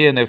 ANF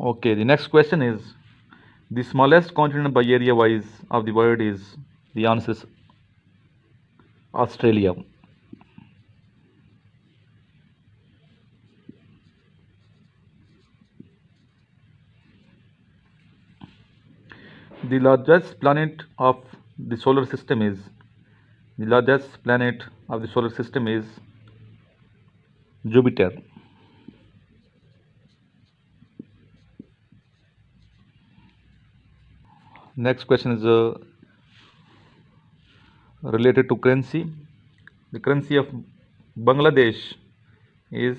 Okay, the next question is, the smallest continent by area wise of the world is, the answer is Australia. The largest planet of the solar system is, the largest planet of the solar system is Jupiter. Next question is related to currency. The currency of Bangladesh is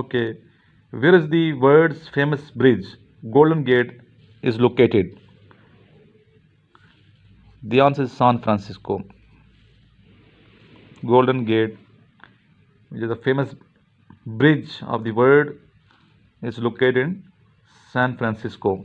Okay, where is the world's famous bridge Golden Gate is located? The answer is San Francisco. Golden Gate, which is the famous bridge of the world, is located in San Francisco.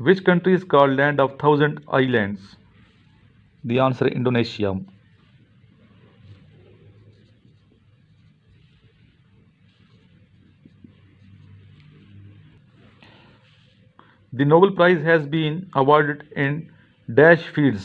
Which country is called land of 1000 islands? The answer is Indonesia. The Nobel Prize has been awarded in dash fields.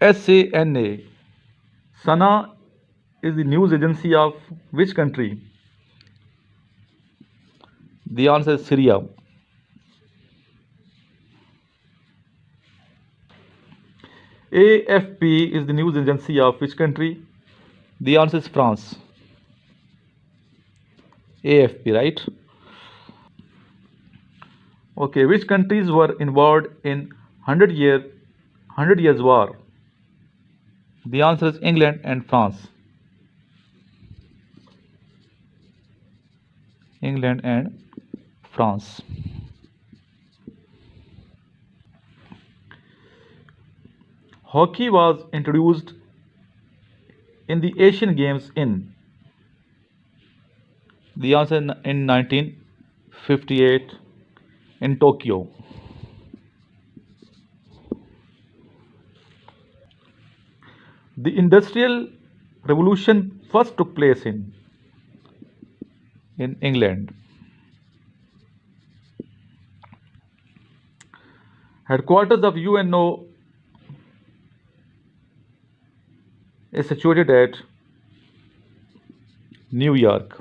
SANA. Sana is the news agency of which country? The answer is Syria. AFP is the news agency of which country? The answer is France. AFP, right? Okay, which countries were involved in 100 years war? The answer is England and France. England and France. Hockey was introduced in the Asian Games in? The answer in 1958 in Tokyo. The Industrial Revolution first took place in England. Headquarters of UNO is situated at New York.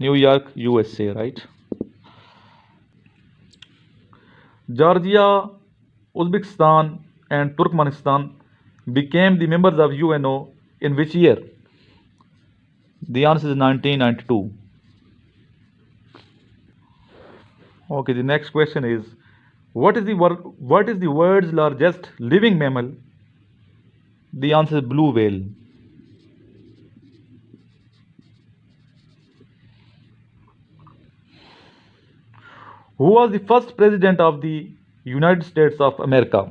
New York, USA, right? Georgia, Uzbekistan, and Turkmenistan became the members of UNO in which year? The answer is 1992. Okay, the next question is, what is the world's largest living mammal? The answer is blue whale. Who was the first president of the United States of America?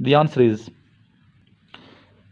The answer is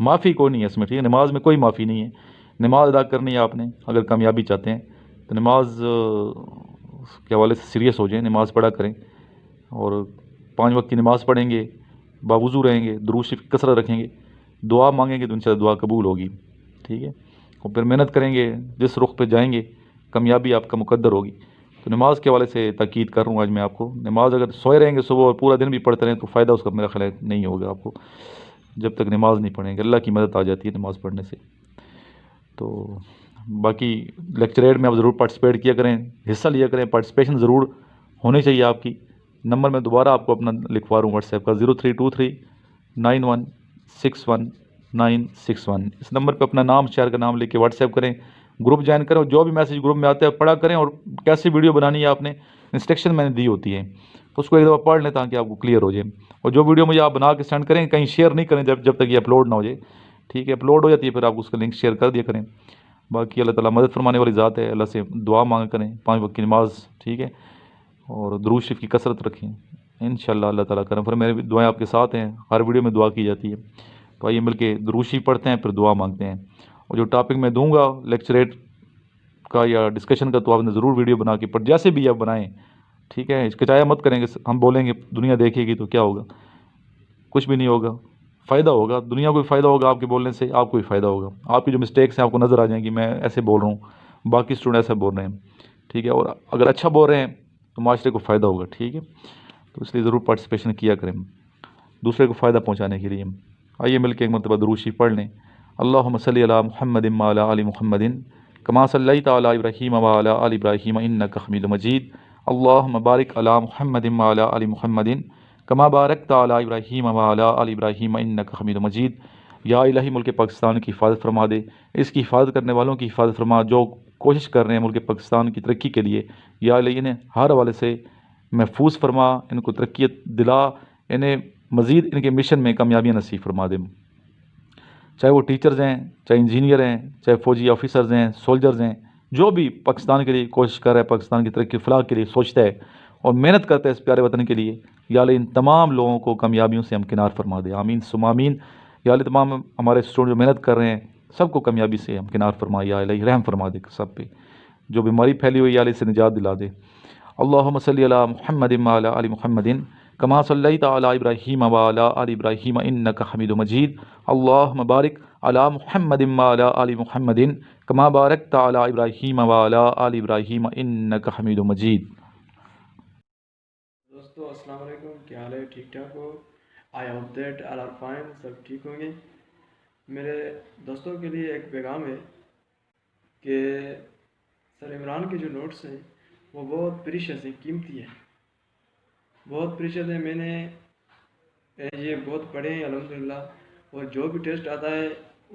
معافی کوئی نہیں ہے اس میں، ٹھیک ہے، نماز میں کوئی معافی نہیں ہے. نماز ادا کرنی ہے آپ نے، اگر کامیابی چاہتے ہیں تو نماز کے حوالے سے سیریس ہو جائیں، نماز پڑھا کریں، اور 5 وقت کی نماز پڑھیں گے، باوضو رہیں گے، درود شریف کی کثرت رکھیں گے، دعا مانگیں گے تو انشاءاللہ دعا قبول ہوگی. ٹھیک ہے، اور پھر محنت کریں گے، جس رخ پہ جائیں گے کامیابی آپ کا مقدر ہوگی. تو نماز کے حوالے سے تاکید کر رہا ہوں آج میں آپ کو. نماز اگر سوئے رہیں گے صبح اور پورا دن بھی پڑھتے رہیں تو فائدہ اس کا میرا خیال ہے نہیں ہوگا آپ کو، جب تک نماز نہیں پڑھیں گے. اللہ کی مدد آ جاتی ہے نماز پڑھنے سے. تو باقی لیکچریٹ میں آپ ضرور پارٹیسپیٹ کیا کریں، حصہ لیا کریں، پارٹیسپیشن ضرور ہونی چاہیے آپ کی. نمبر میں دوبارہ آپ کو اپنا لکھوا رہا ہوں واٹس ایپ کا، 0323916191. اس نمبر پہ اپنا نام، شہر کا نام لے کے واٹس ایپ کریں، گروپ جوائن کریں، اور جو بھی میسیج گروپ میں آتا ہے پڑھا کریں. اور کیسی ویڈیو بنانی ہے آپ نے انسٹرکشن میں نے دی ہوتی ہے، تو اس کو ایک دفعہ پڑھ لیں تاکہ آپ کو کلیئر ہو جائے. اور جو ویڈیو مجھے آپ بنا کے سینڈ کریں کہیں شیئر نہیں کریں جب تک یہ اپلوڈ نہ ہو جائے. ٹھیک ہے، اپلوڈ ہو جاتی ہے پھر آپ اس کا لنک شیئر کر دیا کریں. باقی اللہ تعالیٰ مدد فرمانے والی ذات ہے، اللہ سے دعا مانگا کریں، 5 وقت کی نماز، ٹھیک ہے، اور درود شریف کی کثرت رکھیں. انشاءاللہ اللہ تعالیٰ کرم. پھر میری دعائیں آپ کے ساتھ ہیں، ہر ویڈیو میں دعا کی جاتی ہے. تو آئیے مل کے درود شریف پڑھتے ہیں، پھر دعا مانگتے ہیں. اور جو ٹاپک میں دوں گا لیکچریٹ کا یا ڈسکشن کا، تو آپ نے ضرور ویڈیو بنا کے پڑھ، جیسے بھی آپ بنائیں، ٹھیک ہے، ہچکچایا مت کریں گے. ہم بولیں گے دنیا دیکھے گی تو کیا ہوگا؟ کچھ بھی نہیں ہوگا. فائدہ ہوگا، دنیا کو بھی فائدہ ہوگا آپ کے بولنے سے، آپ کو بھی فائدہ ہوگا. آپ کی جو مسٹیکس ہیں آپ کو نظر آ جائیں گی، میں ایسے بول رہا ہوں، باقی اسٹوڈنٹ ایسا بول رہے ہیں. ٹھیک ہے، اور اگر اچھا بول رہے ہیں تو معاشرے کو فائدہ ہوگا. ٹھیک ہے، تو اس لیے ضرور پارٹیسپیشن کیا کریں دوسرے کو فائدہ پہنچانے کے لیے. آئیے مل کے ایک مرتبہ درود شریف پڑھ لیں. اللہم صلی علی محمد وعلی آل محمد کما صلیت علی ابراہیم وعلی آل ابراہیم انک حمید مجید. اللہم بارک علی محمد وعلی آل محمد کما بارکت علی ابراہیم وعلی آل ابراہیم انک حمید مجید. یا الہی ملک پاکستان کی حفاظت فرما دے، اس کی حفاظت کرنے والوں کی حفاظت فرما جو کوشش کر رہے ہیں ملک پاکستان کی ترقی کے لیے. یا الہی انہیں ہر حوالے سے محفوظ فرما، ان کو ترقیت دلا، انہیں مزید ان کے مشن میں کامیابیاں نصیب فرما دے. چاہے وہ ٹیچرز ہیں، چاہے انجینئر ہیں، چاہے فوجی آفیسرز ہیں، سولجرز ہیں، جو بھی پاکستان کے لیے کوشش کر رہا ہے، پاکستان کی ترقی فلاح کے لیے سوچتا ہے اور محنت کرتا ہے اس پیارے وطن کے لیے، یا اللہ ان تمام لوگوں کو کامیابیوں سے ہمکنار فرما دے. آمین ثم آمین. یا اللہ تمام ہمارے اسٹوڈنٹ جو محنت کر رہے ہیں سب کو کامیابی سے ہمکنار فرما. یا الہی رحم فرما دے سب پہ، جو بیماری پھیلی ہوئی یا اللہ سے نجات دلا دے. اللہم صلی علی محمد وعلی آل محمد کما صلیت علی ابراہیم وعلی آل ابراہیم انک حمید مجید. اللہم بارک علی محمد وعلی آل محمد کما بارکت علی ابراہیم وعلی آل ابراہیم انک حمید مجید. دوستو السلام علیکم، کیا حال ہے؟ ٹھیک ٹھاک ہو؟ I hope that all are fine, سب ٹھیک ہوں گے. میرے دوستوں کے لیے ایک پیغام ہے کہ سر عمران کے جو نوٹس ہیں وہ بہت پریشیس ہیں، قیمتی ہیں، بہت پریشیس ہیں. میں نے یہ بہت پڑھے ہیں الحمدللہ، اور جو بھی ٹیسٹ آتا ہے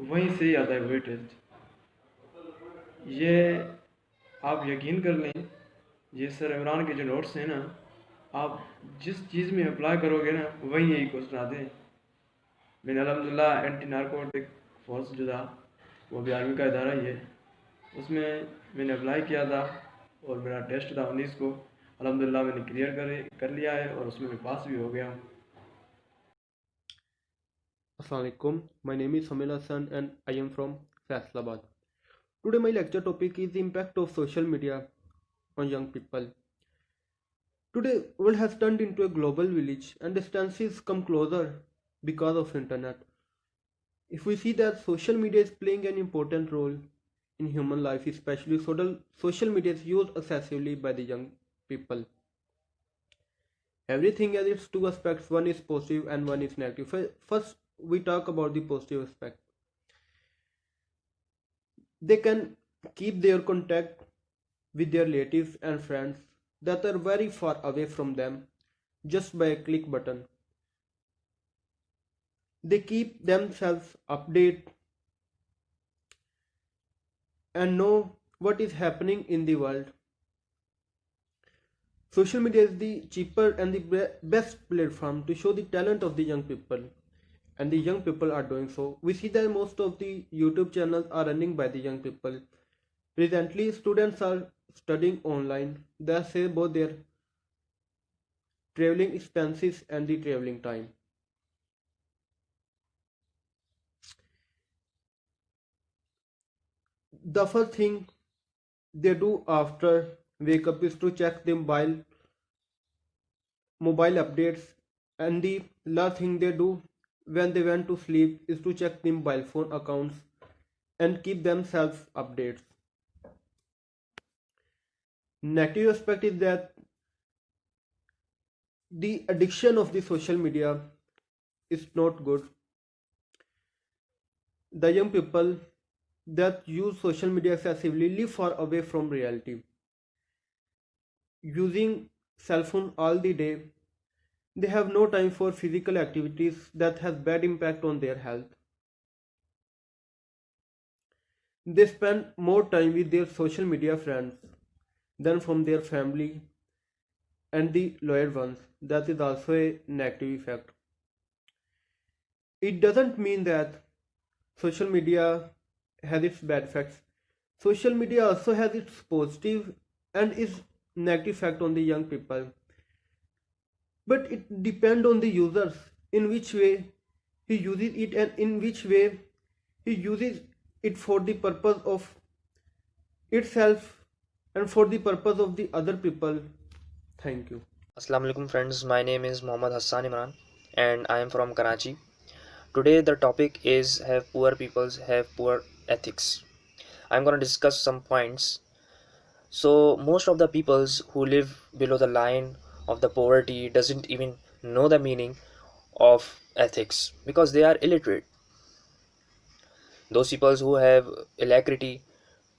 وہیں سے ہی آتا ہے وہی ٹیسٹ. یہ آپ یقین کر لیں، یہ سر عمران کے جو نوٹس ہیں نا، آپ جس چیز میں اپلائی کرو گے نا وہیں یہی کوشچن آتے ہیں. میں نے الحمدللہ اینٹی نارکوٹک فورس جو تھا وہ بھی آرمی کا ادارہ ہی ہے، اس میں نے اپلائی کیا تھا اور میرا ٹیسٹ تھا 19 کو. الحمدللہ میں نے کلیئر کر لیا ہے اور اس میں پاس بھی ہو گیا ہوں. Assalamu alaikum. My name is Samil Hassan and I am from Faisalabad. Today my lecture topic is the impact of social media on young people. Today world has turned into a global village and distances come closer because of internet. If we see that social media is playing an important role in human life, especially social media is used excessively by the young people. Everything has its two aspects, one is positive and one is negative. First we talk about the positive aspect. They can keep their contact with their relatives and friends that are very far away from them just by a click button. They keep themselves updated and know what is happening in the world. Social media is the cheaper and the best platform to show the talent of the young people, and the young people are doing so. We see that most of the YouTube channels are running by the young people. Presently, students are studying online. They say about their traveling expenses and the traveling time. The first thing they do after wake up is to check the mobile updates, and the last thing they do when they went to sleep is to check the mobile phone accounts and keep themselves updates. Negative aspect is that the addiction of the social media is not good. The young people that use social media excessively live far away from reality. Using cell phone all the day, they have no time for physical activities that has bad impact on their health. They spend more time with their social media friends than from their family and the loyal ones. That is also a negative effect. It doesn't mean that social media has its bad effects. Social media also has its positive and its negative effect on the young people. But it depends on the users in which way he uses it and in which way he uses it for the purpose of itself and for the purpose of the other people. Thank you. Assalamu alaikum friends, my name is Mohammad Hassan Imran and I am from Karachi. Today the topic is have poor peoples have poor ethics. I'm going to discuss some points. So most of the peoples who live below the line of the poverty doesn't even know the meaning of ethics because they are illiterate. Those people who have alacrity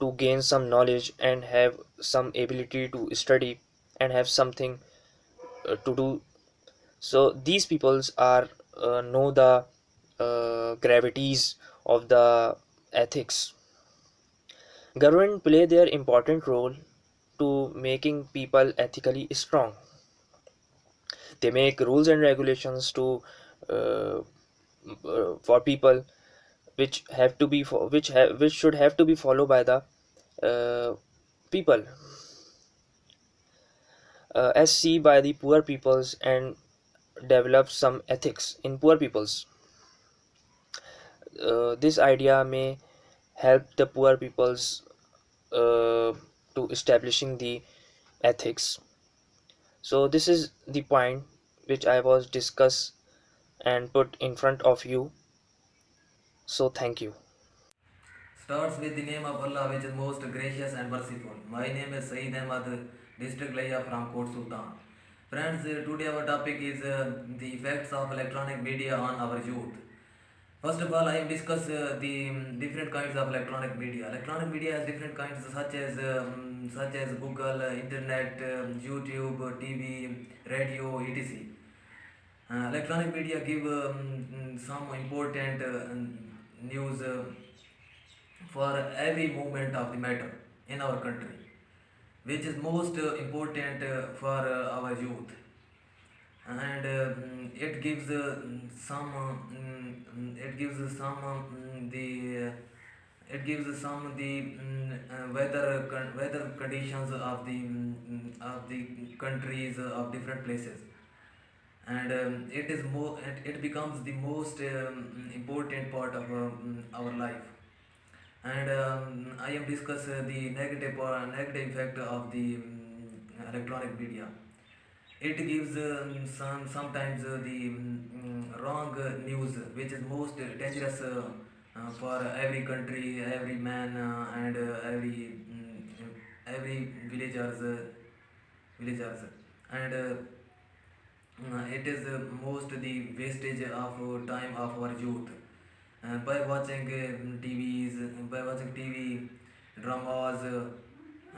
to gain some knowledge and have some ability to study and have something to do, so these peoples are know the gravities of the ethics. Government play their important role to making people ethically strong. They make rules and regulations to uh, for people which have to be which should have to be followed by the people as see by the poor peoples and develop some ethics in poor peoples. This idea may help the poor peoples to establishing the ethics. So this is the point which I was discuss and put in front of you. So thank you. Starts with the name of Allah, which is most gracious and merciful. My name is Saeed Ahmad, District Laya from Kot Sultan. Friends, today our topic is the effects of electronic media on our youth. First of all, I will discuss the different kinds of electronic media. Electronic media has different kinds such as Google, Internet, YouTube, TV, radio, etc. Electronic media give some important news for every movement of the matter in our country, which is most important for our youth, and it gives some it gives some the it gives some the weather conditions of the countries of different places, and it becomes the most important part of our life. And I am discuss the negative effect of the electronic media. It gives sometimes the wrong news, which is most dangerous for every country, every man, and every villagers, and it is most the wastage of time of our youth by watching TV, dramas,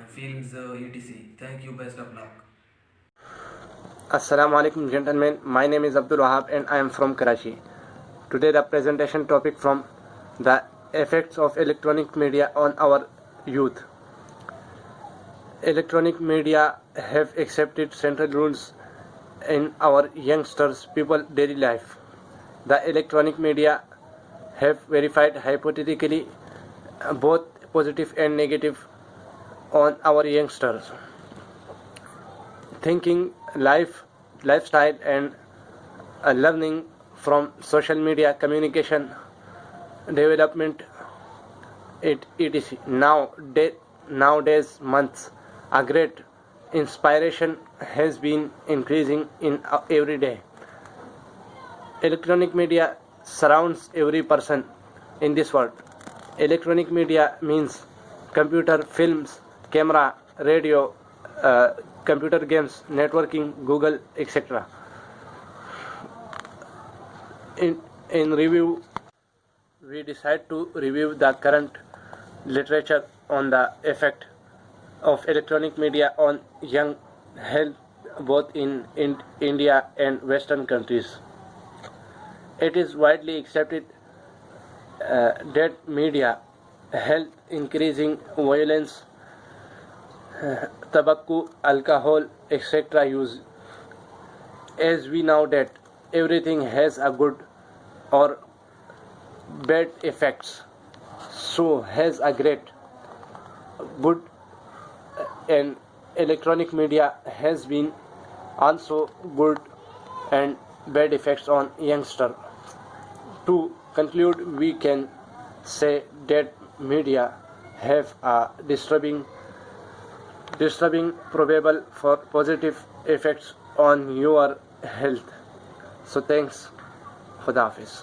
films, etc. Thank you. Best of luck. Assalamu alaikum gentlemen, my name is Abdul Wahab and I am from Karachi. Today the presentation topic from the effects of electronic media on our youth. Electronic media have accepted central rules in our youngsters' people daily life. The electronic media have verified hypothetically both positive and negative on our youngsters. Thinking, lifestyle and learning from social media, communication, development etc. Nowadays months, a great inspiration has been increasing in every day. Electronic media surrounds every person in this world. Electronic media means computer, films, camera, radio, computer games, networking, Google, etc. In review, we decide to review the current literature on the effect of electronic media on young health both in India and Western countries. It is widely accepted that media help increasing violence, tobacco, alcohol, etc. use. As we know that everything has a good or bad effects, so has a great good and electronic media has been also good and bad effects on youngster. To conclude, we can say that media have a disturbing probable for positive effects on your health. So thanks. Khuda Hafiz.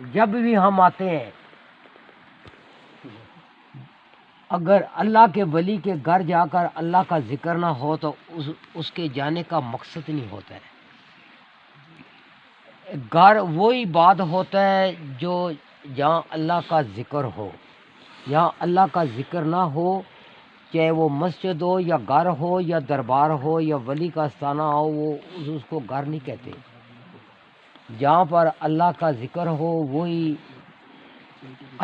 جب بھی ہم آتے ہیں اگر اللہ کے ولی کے گھر جا کر اللہ کا ذکر نہ ہو تو اس کے جانے کا مقصد نہیں ہوتا ہے. گھر وہی بات ہوتا ہے جو جہاں اللہ کا ذکر ہو. جہاں اللہ کا ذکر نہ ہو، چاہے وہ مسجد ہو یا گھر ہو یا دربار ہو یا ولی کا آستانہ ہو، وہ اس کو گھر نہیں کہتے. جہاں پر اللہ کا ذکر ہو وہی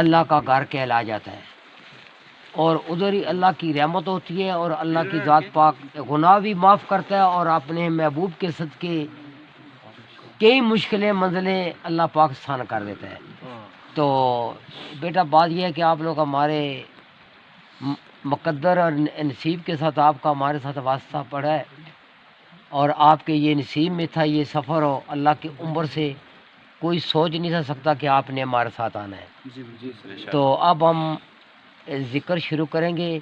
اللہ کا گھر کہلا جاتا ہے، اور ادھر ہی اللہ کی رحمت ہوتی ہے، اور اللہ کی ذات پاک گناہ بھی معاف کرتا ہے، اور اپنے محبوب کے صدقے کئی مشکلیں منزلیں اللہ پاک آسان کر دیتا ہے. تو بیٹا بات یہ ہے کہ آپ لوگ ہمارے مقدر اور نصیب کے ساتھ آپ کا ہمارے ساتھ واسطہ پڑا ہے، اور آپ کے یہ نصیب میں تھا یہ سفر ہو. اللہ کی عمر سے کوئی سوچ نہیں سکتا کہ آپ نے ہمارے ساتھ آنا ہے. تو اب ہم ذکر شروع کریں گے،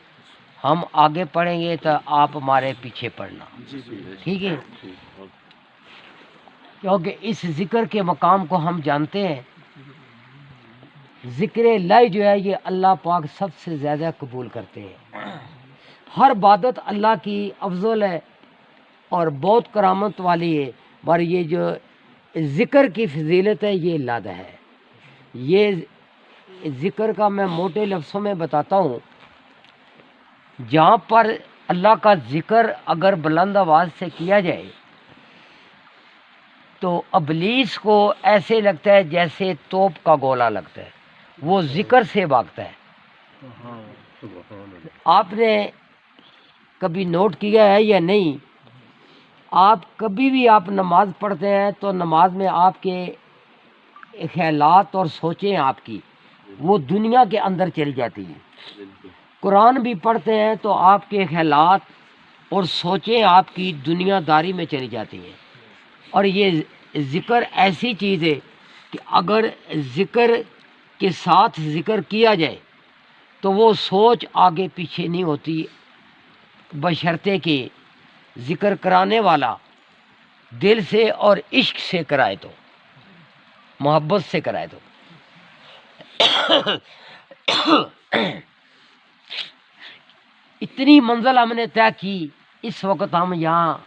ہم آگے پڑھیں گے تو آپ ہمارے پیچھے پڑھنا، ٹھیک ہے؟ کیونکہ اس ذکر کے مقام کو ہم جانتے ہیں. ذکر الہ جو ہے یہ اللہ پاک سب سے زیادہ قبول کرتے ہیں. ہر عبادت اللہ کی افضل ہے اور بہت کرامت والی ہے، پر یہ جو ذکر کی فضیلت ہے یہ لادہ ہے. یہ ذکر کا میں موٹے لفظوں میں بتاتا ہوں. جہاں پر اللہ کا ذکر اگر بلند آواز سے کیا جائے تو ابلیس کو ایسے لگتا ہے جیسے توپ کا گولہ لگتا ہے، وہ ذکر سے بھاگتا ہے. آپ نے کبھی نوٹ کیا ہے یا نہیں، آپ کبھی بھی آپ نماز پڑھتے ہیں تو نماز میں آپ کے خیالات اور سوچیں آپ کی وہ دنیا کے اندر چلی جاتی ہیں. قرآن بھی پڑھتے ہیں تو آپ کے خیالات اور سوچیں آپ کی دنیا داری میں چلی جاتی ہیں. اور یہ ذکر ایسی چیز ہے کہ اگر ذکر کے ساتھ ذکر کیا جائے تو وہ سوچ آگے پیچھے نہیں ہوتی، بشرطے کہ ذکر کرانے والا دل سے اور عشق سے کرائے، تو محبت سے کرائے. تو اتنی منزل ہم نے طے کی. اس وقت ہم یہاں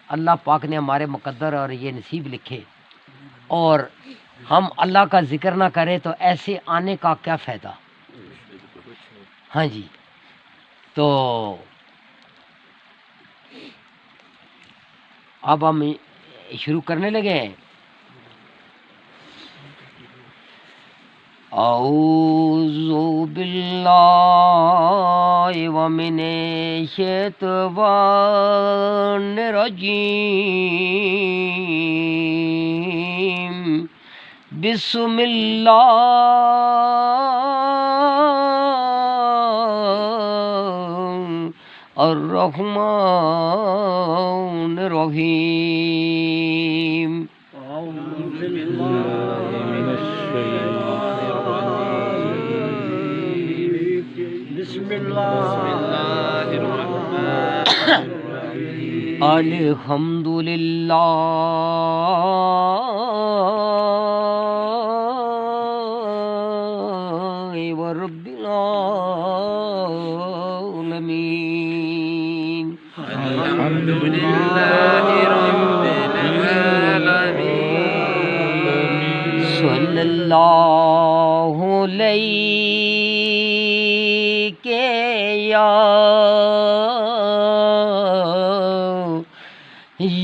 اللہ پاک نے ہمارے مقدر اور یہ نصیب لکھے، اور ہم اللہ کا ذکر نہ کریں تو ایسے آنے کا کیا فائدہ. ہاں جی، تو اب ہم شروع کرنے لگے ہیں. اعوذ باللہ ومن الشیطان الرجیم. بسم اللہ الرحمن الرحیم. الحمدللہ رب العالمین. صلی اللہ علیہ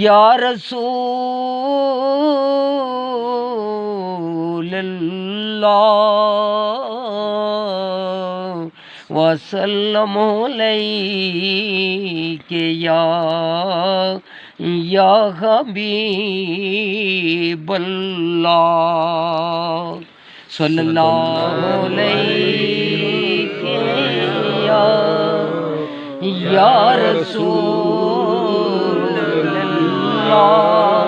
یا رسول اللہ وسلم علیک یا حبیب اللہ. صلی اللہ علیک یا رسول اللہ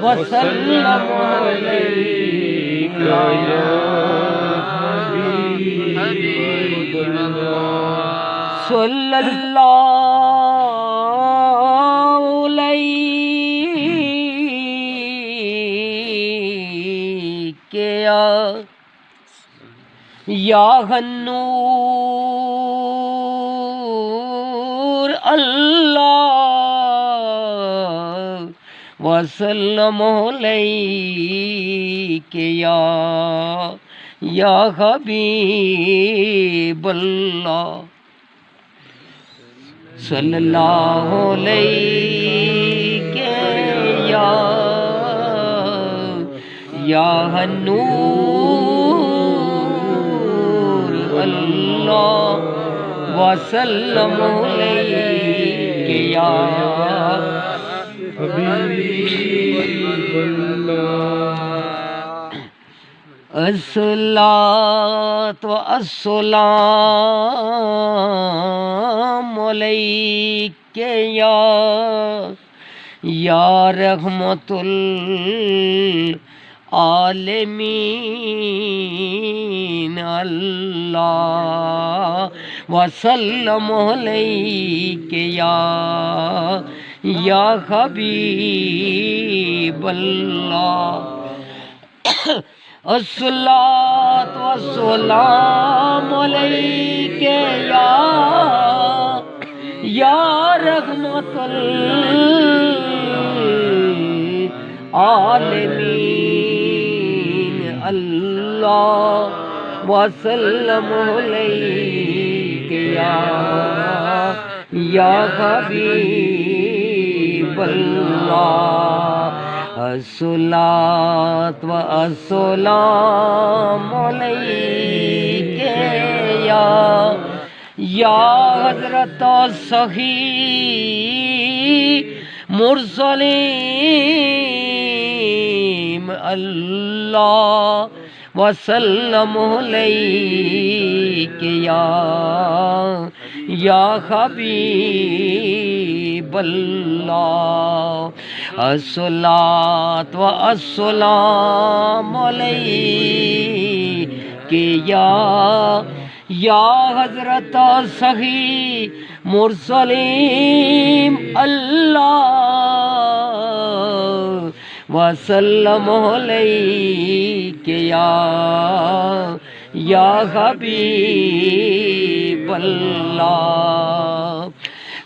وسلم علیک یا حبیب اللہ. صلی اللہ علیک یا غنور اللہ وسلم علیک یا حبیب اللہ صلی اللہ علیک یا نور اللہ وسلم علیک یا حبیب اللہ الصلاۃ والسلام علیک یا رحمت العالمین اللہ وسلم علیک یا حبیب اللہ الصلاۃ والسلام علیک یا رحمت العالمین اللہ وسلم علیک یا حبیب اللہ الصلاۃ والسلام علیک یا حضرت صحیح مرسلین اللہ وسلم علیک یا حبیب اللہ الصلاۃ والسلام علیک یا حضرت صحیح مرسلین اللہ وسلم علیک یا حبیب اللہ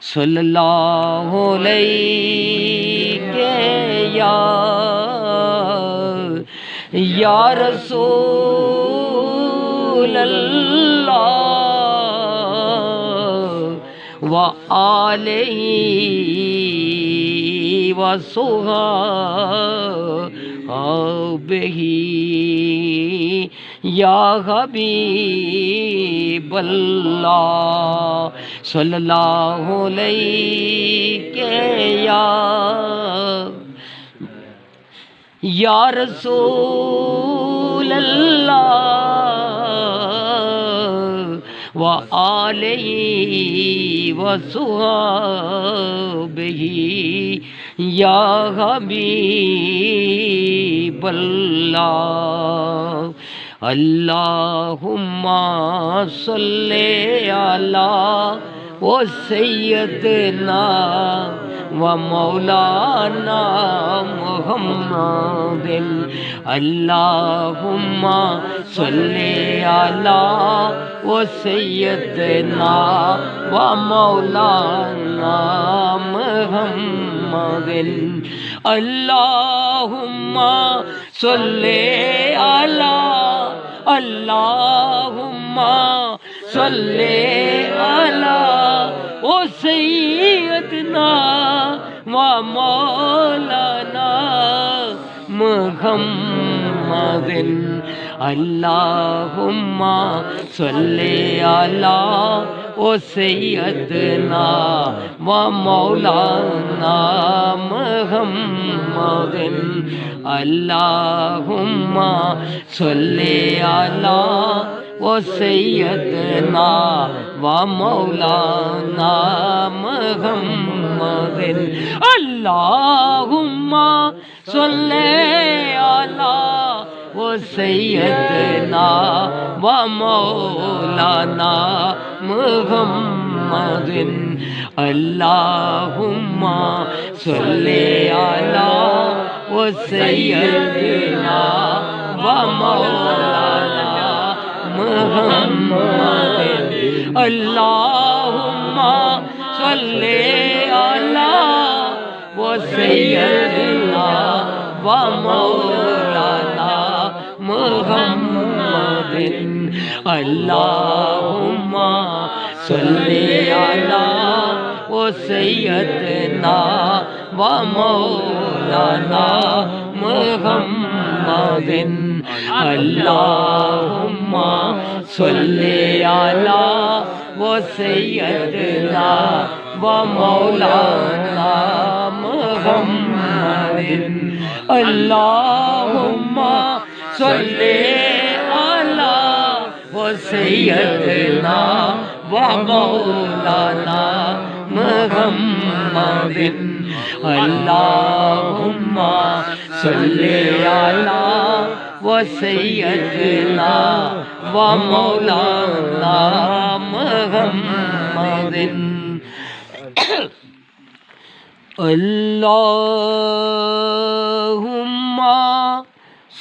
صلی اللہ علیک یا رسول اللہ وآلہ وصحبہ یا حبیب اللہ صلی اللہ علیک یا رسول اللہ وآلہ وصحبہ یا حبیب اللہ اللہم صلی علی و سیدنا و مولانا محمد اللہم صلی علی و سیدنا و مولانا محمد اللہم صلی علی اللہم صلی علی و سیدنا و مولانا محمد اللہم صلی علی و سیدنا و مولانا محمد اللہم صلی علی و سیدنا و مولانا محمد اللہم صلی علی و سیدنا و مولانا محمد اللہم صلی علی و سیدنا و مولانا محمد اللہم صلی علی و سیدنا و مولانا محمد اللہم صلی علی و سیدنا و مولانا محمد اللہم صلی علی و سیدنا و مولانا محمد اللہم صلی علی و سیدنا و مولانا محمد اللہم صلی علی و سیدنا و مولانا محمد اللہم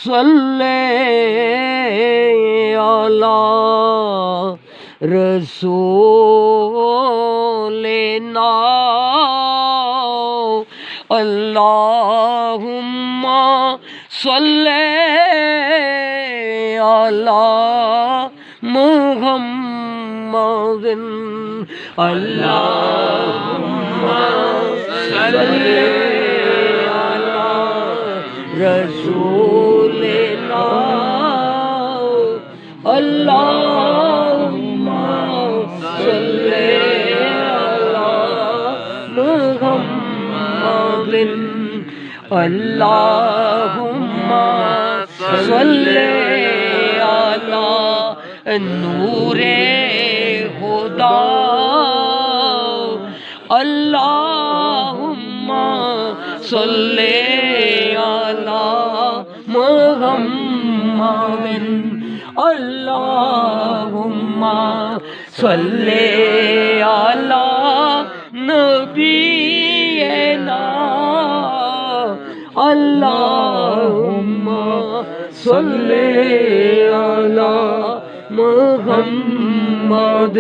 صلی علی رسولنا اللہم صلی علی محمد اللہم صلی علی رسولنا اللہم صلی علی محمد اللہم صلی علی نور خدا اللہم صلی علی محمد اللہم صلی علی نبینا اللہم صلی علی محمد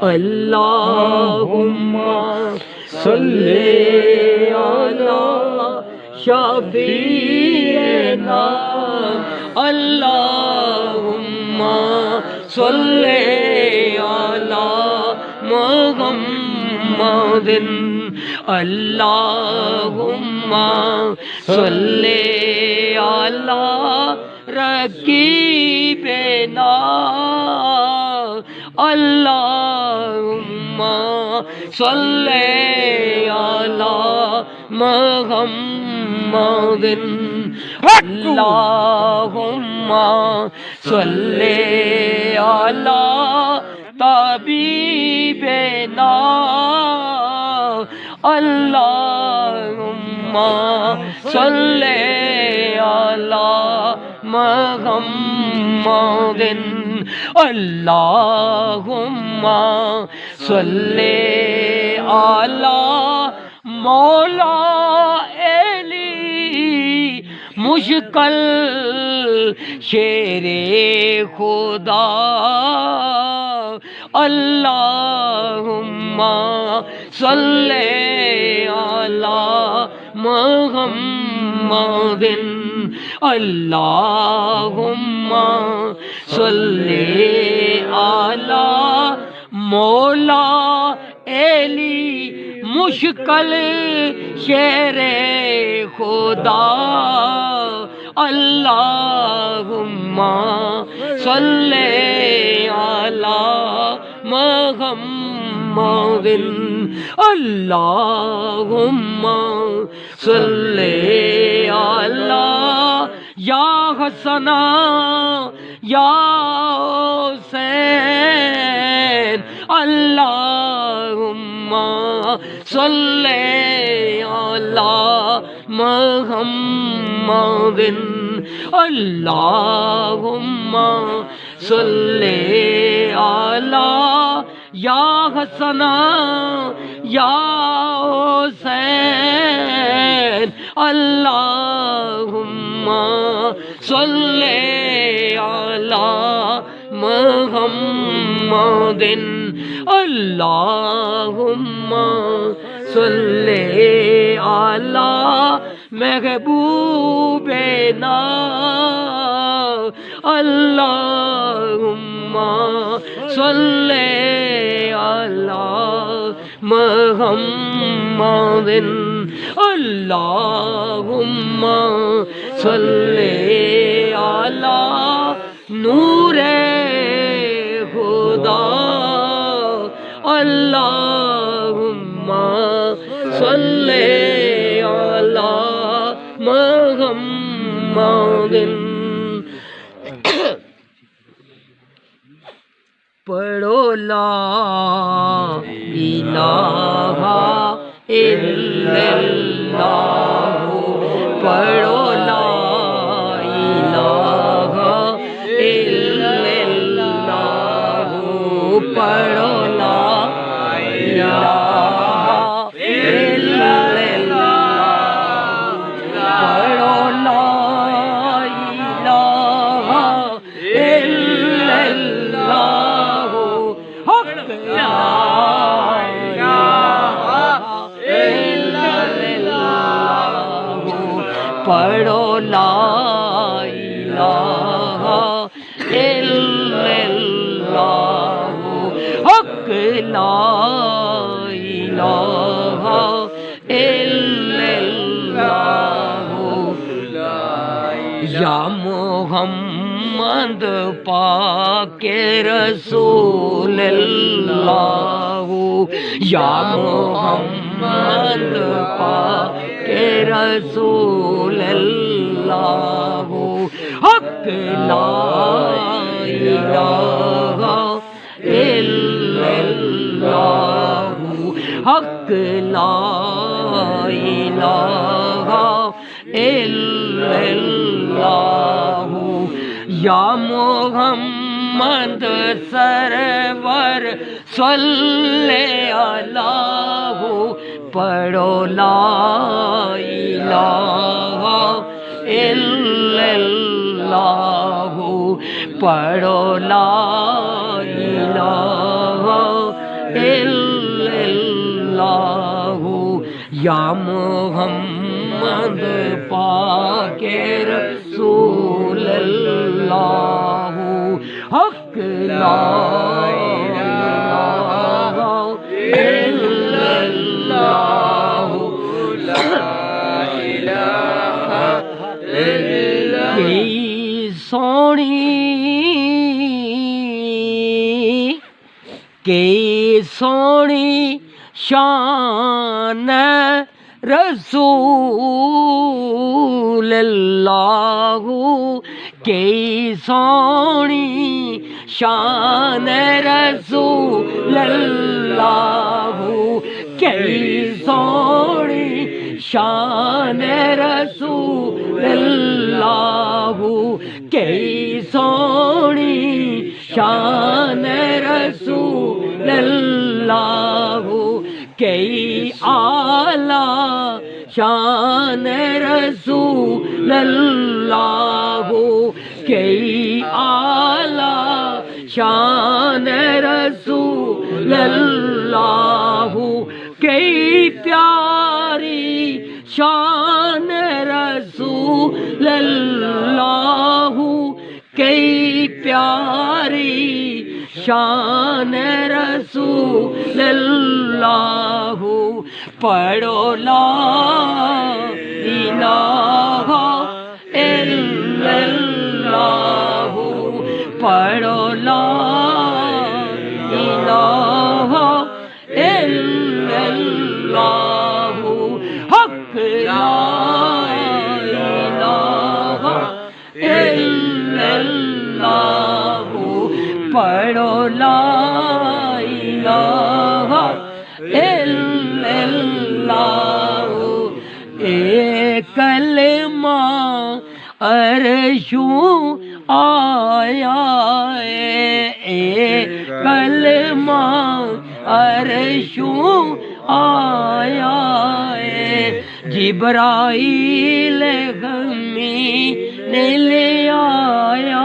اللہم صلی علی شفیعنا اللہم صلی علی محمد اللہم صلی علی رقیبنا اللہم صلی علی محمد اللہم صلی علی طبیبنا اللہم صلی علی محمد اللہم صلی علی مولا علی مشکل شیر خدا اللہم صلی علی محمد اللہم صلی علی مولا علی مشکل شیر خدا اللہم صلی علی محمد اللہم صلی علی یا حسن یا حسین اللہم صلی علی محمد اللہم صلی علی یا حسن یا حسین اللہم صلی علی محمد اللہم صلی علی محبوبنا اللہم صلی علی محمد اللہم صلی علی نور خدا اللہم صلی علی محمد پڑھو لا الہ الا اللہ پڑھو لا الہ الا اللہ پڑھو لا الہ الا اللہ پڑھو لا الہ الا اللہ حق لا پڑھو لا الہ الا اللہ حق لا الہ الا اللہ یا محمد پاک رسول اللہ یا محمد پاک رسول اللہ حق لا الہ الا اللہ حق لا الہ الا اللہ یا محمد سرور صلی علیہ پڑھو لا الہ الا اللہ پڑھو لا الہ الا اللہ یا محمد پاک رسول اللہ حق لا الہ الا اللہ کی سونی شان رسول اللہ کی سونی شان رسول اللہ کی سونی شان رسول اللہ کی سونی شان رسول اللہ کی اعلیٰ شان رسول اللہ کی اعلیٰ شان رسول اللہ کی پیاری شان رسول اللہ کی پیاری شان رسول اللہ پڑھو لا الہ الا اللہ پڑھو لا الہ الا اللہ حق لا الہ الا اللہ پڑھو لا الہ الا اللہ ایک کلمہ عرشوں آیا ایک کلمہ عرشوں آیا جبرائیل غمی نے لے آیا